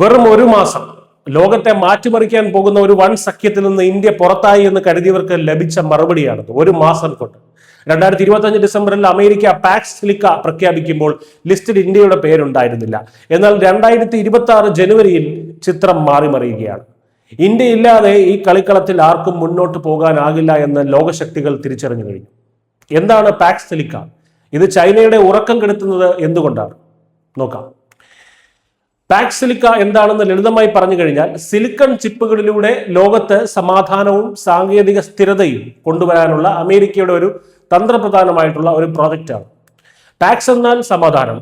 വെറും ഒരു മാസം ലോകത്തെ മാറ്റിമറിക്കാൻ പോകുന്ന ഒരു വൻ സഖ്യത്തിൽ നിന്ന് ഇന്ത്യ പുറത്തായി എന്ന് കരുതിയവർക്ക് ലഭിച്ച മറുപടിയാണത്. ഒരു മാസം കൊണ്ട് 2025 ഡിസംബറിൽ അമേരിക്ക പാക്സ് സിലിക്ക പ്രഖ്യാപിക്കുമ്പോൾ ലിസ്റ്റിൽ ഇന്ത്യയുടെ പേരുണ്ടായിരുന്നില്ല. എന്നാൽ 2026 ജനുവരിയിൽ ചിത്രം മാറിമറിയുകയാണ്. ഇന്ത്യ ഇല്ലാതെ ഈ കളിക്കളത്തിൽ ആർക്കും മുന്നോട്ട് പോകാനാകില്ല എന്ന് ലോകശക്തികൾ തിരിച്ചറിഞ്ഞു കഴിഞ്ഞു. എന്താണ് പാക്സ് സിലിക്ക? ഇത് ചൈനയുടെ ഉറക്കം കെടുത്തുന്നത് എന്തുകൊണ്ടാണ്? നോക്കാം. പാക്സ് സിലിക്ക എന്താണെന്ന് ലളിതമായി പറഞ്ഞു കഴിഞ്ഞാൽ, സിലിക്കൺ ചിപ്പുകളിലൂടെ ലോകത്ത് സമാധാനവും സാങ്കേതിക സ്ഥിരതയും കൊണ്ടുവരാനുള്ള അമേരിക്കയുടെ ഒരു തന്ത്രപ്രധാനമായിട്ടുള്ള ഒരു പ്രോജക്റ്റാണ്. പാക്സ് എന്നാൽ സമാധാനം,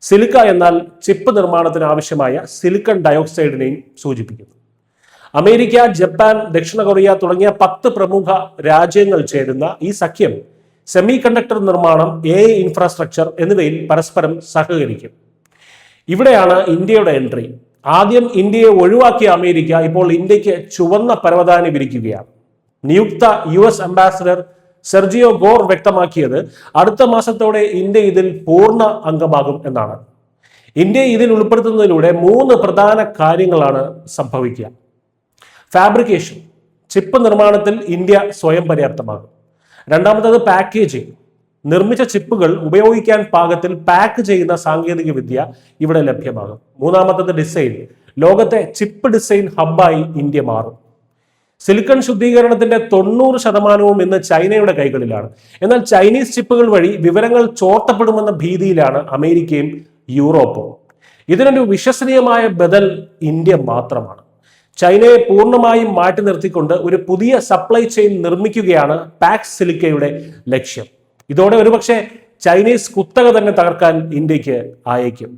സിലിക്ക എന്നാൽ ചിപ്പ് നിർമ്മാണത്തിന് ആവശ്യമായ സിലിക്കൺ ഡയോക്സൈഡിനെയും സൂചിപ്പിക്കുന്നു. അമേരിക്ക, ജപ്പാൻ, ദക്ഷിണ കൊറിയ തുടങ്ങിയ 10 പ്രമുഖ രാജ്യങ്ങൾ ചേരുന്ന ഈ സഖ്യം സെമി കണ്ടക്ടർ നിർമ്മാണം, AI ഇൻഫ്രാസ്ട്രക്ചർ എന്നിവയിൽ പരസ്പരം സഹകരിക്കും. ഇവിടെയാണ് ഇന്ത്യയുടെ എൻട്രി. ആദ്യം ഇന്ത്യയെ ഒഴിവാക്കിയ അമേരിക്ക ഇപ്പോൾ ഇന്ത്യക്ക് ചുവന്ന പരവതാനി വിരിക്കുകയാണ്. നിയുക്ത US അംബാസഡർ സെർജിയോ ഗോർ വ്യക്തമാക്കിയത് അടുത്ത മാസത്തോടെ ഇന്ത്യ ഇതിൽ പൂർണ്ണ അംഗമാകും എന്നാണ്. ഇന്ത്യ ഇതിൽ ഉൾപ്പെടുത്തുന്നതിലൂടെ 3 പ്രധാന കാര്യങ്ങളാണ് സംഭവിക്കുക. ഫാബ്രിക്കേഷൻ, ചിപ്പ് നിർമ്മാണത്തിൽ ഇന്ത്യ സ്വയം പര്യാപ്തമാകും. രണ്ടാമത്തത് പാക്കേജിംഗ്, നിർമ്മിച്ച ചിപ്പുകൾ ഉപയോഗിക്കാൻ പാകത്തിൽ പാക്ക് ചെയ്യുന്ന സാങ്കേതിക വിദ്യ ഇവിടെ ലഭ്യമാകും. മൂന്നാമത്തത് ഡിസൈൻ, ലോകത്തെ ചിപ്പ് ഡിസൈൻ ഹബ്ബായി ഇന്ത്യ മാറും. സിലിക്കൺ ശുദ്ധീകരണത്തിന്റെ 90% ഇന്ന് ചൈനയുടെ കൈകളിലാണ്. എന്നാൽ ചൈനീസ് ചിപ്പുകൾ വഴി വിവരങ്ങൾ ചോർത്തപ്പെടുമെന്ന ഭീതിയിലാണ് അമേരിക്കയും യൂറോപ്പും. ഇതിനൊരു വിശ്വസനീയമായ ബദൽ ഇന്ത്യ മാത്രമാണ്. ചൈനയെ പൂർണ്ണമായും മാറ്റി നിർത്തിക്കൊണ്ട് ഒരു പുതിയ സപ്ലൈ ചെയിൻ നിർമ്മിക്കുകയാണ് പാക്സ് സിലിക്കയുടെ ലക്ഷ്യം. ഇതോടെ ഒരുപക്ഷെ ചൈനീസ് കുത്തക തന്നെ തകർക്കാൻ ഇന്ത്യക്ക് ആയേക്കും.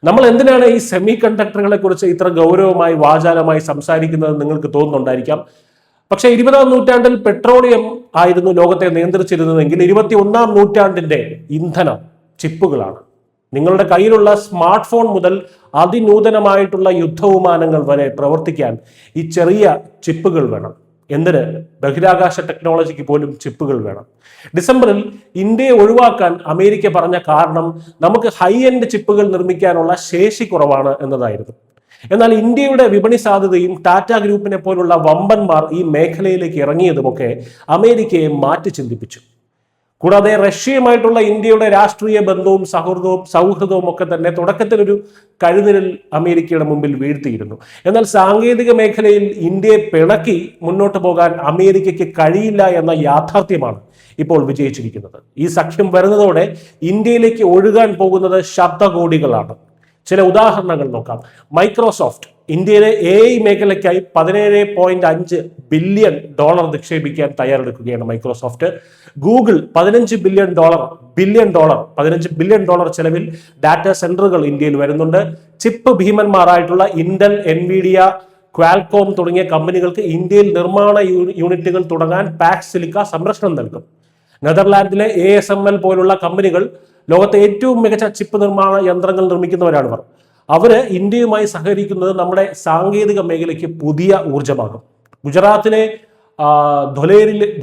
നമ്മൾ എന്തിനാണ് ഈ സെമി കണ്ടക്ടറുകളെ കുറിച്ച് ഇത്ര ഗൗരവമായി വാചാലമായി സംസാരിക്കുന്നത് നിങ്ങൾക്ക് തോന്നുന്നുണ്ടായിരിക്കാം. പക്ഷേ 20ാം നൂറ്റാണ്ടിൽ പെട്രോളിയം ആയിരുന്നു ലോകത്തെ നിയന്ത്രിച്ചിരുന്നതെങ്കിൽ 21ാം നൂറ്റാണ്ടിന്റെ ഇന്ധനം ചിപ്പുകളാണ്. നിങ്ങളുടെ കയ്യിലുള്ള സ്മാർട്ട് ഫോൺ മുതൽ അതിനൂതനമായിട്ടുള്ള യുദ്ധവിമാനങ്ങൾ വരെ പ്രവർത്തിക്കാൻ ഈ ചെറിയ ചിപ്പുകൾ വേണം. എന്തിന്? ബഹിരാകാശ ടെക്നോളജിക്ക് പോലും ചിപ്പുകൾ വേണം. ഡിസംബറിൽ ഇന്ത്യയെ ഒഴിവാക്കാൻ അമേരിക്ക പറഞ്ഞ കാരണം നമുക്ക് ഹൈ എൻഡ് ചിപ്പുകൾ നിർമ്മിക്കാനുള്ള ശേഷി കുറവാണ് എന്നതായിരുന്നു. എന്നാൽ ഇന്ത്യയുടെ വിപണി സാധ്യതയും ടാറ്റ ഗ്രൂപ്പിനെ പോലുള്ള വമ്പന്മാർ ഈ മേഖലയിലേക്ക് ഇറങ്ങിയതുമൊക്കെ അമേരിക്കയെ മാറ്റി ചിന്തിപ്പിച്ചു. കൂടാതെ റഷ്യയുമായിട്ടുള്ള ഇന്ത്യയുടെ രാഷ്ട്രീയ ബന്ധവും സൗഹൃദവും ഒക്കെ തന്നെ തുടക്കത്തിൽ ഒരു കഴുനിരൽ അമേരിക്കയുടെ മുമ്പിൽ വീഴ്ത്തിയിരുന്നു. എന്നാൽ സാങ്കേതിക മേഖലയിൽ ഇന്ത്യയെ പിണക്കി മുന്നോട്ട് പോകാൻ അമേരിക്കയ്ക്ക് കഴിയില്ല എന്ന യാഥാർത്ഥ്യമാണ് ഇപ്പോൾ വിജയിച്ചിരിക്കുന്നത്. ഈ സഖ്യം വരുന്നതോടെ ഇന്ത്യയിലേക്ക് ഒഴുകാൻ പോകുന്നത് ശബ്ദകോടികളാണ്. ചില ഉദാഹരണങ്ങൾ നോക്കാം. മൈക്രോസോഫ്റ്റ് ഇന്ത്യയിലെ AI മേഖലയ്ക്കായി $17.5 ബില്യൺ നിക്ഷേപിക്കാൻ തയ്യാറെടുക്കുകയാണ് മൈക്രോസോഫ്റ്റ്. ഗൂഗിൾ $15 ബില്യൺ ചെലവിൽ ഡാറ്റാ സെന്ററുകൾ ഇന്ത്യയിൽ വരുന്നുണ്ട്. ചിപ്പ് ഭീമന്മാരായിട്ടുള്ള ഇന്റൽ, എൻവിഡിയ, ക്വാൽകോം തുടങ്ങിയ കമ്പനികൾക്ക് ഇന്ത്യയിൽ നിർമ്മാണ യൂണിറ്റുകൾ തുടങ്ങാൻ പാക്സ് സിലിക്ക സംരക്ഷണം നൽകും. നെതർലാൻഡിലെ ASML പോലുള്ള കമ്പനികൾ ലോകത്തെ ഏറ്റവും മികച്ച ചിപ്പ് നിർമ്മാണ യന്ത്രങ്ങൾ നിർമ്മിക്കുന്നവരാണ്. അവര് ഇന്ത്യയുമായി സഹകരിക്കുന്നത് നമ്മുടെ സാങ്കേതിക മേഖലയ്ക്ക് പുതിയ ഊർജമാകും. ഗുജറാത്തിലെ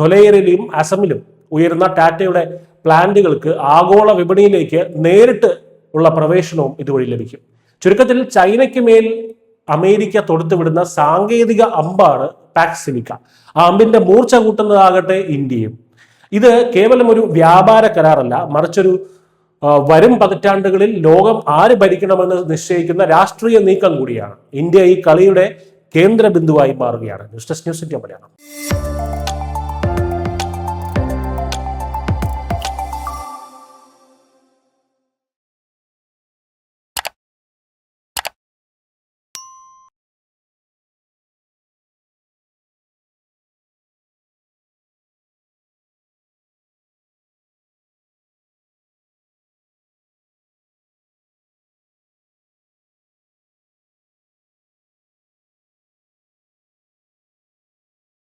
ധൊലേറിലും അസമിലും ഉയരുന്ന ടാറ്റയുടെ പ്ലാന്റുകൾക്ക് ആഗോള വിപണിയിലേക്ക് നേരിട്ട് ഉള്ള പ്രവേശനവും ഇതുവഴി ലഭിക്കും. ചുരുക്കത്തിൽ ചൈനയ്ക്ക് മേൽ അമേരിക്ക തൊടുത്തുവിടുന്ന സാങ്കേതിക അമ്പാണ് പാക്സ് സിലിക്ക. ആ അമ്പിന്റെ മൂർച്ച കൂട്ടുന്നതാകട്ടെ ഇന്ത്യയും. ഇത് കേവലം ഒരു വ്യാപാര കരാറല്ല, മറിച്ചൊരു വരും പതിറ്റാണ്ടുകളിൽ ലോകം ആര് ഭരിക്കണമെന്ന് നിശ്ചയിക്കുന്ന രാഷ്ട്രീയ നീക്കം കൂടിയാണ്. ഇന്ത്യ ഈ കളിയുടെ കേന്ദ്ര ബിന്ദുവായി മാറുകയാണ്. News desk news India Malayalam.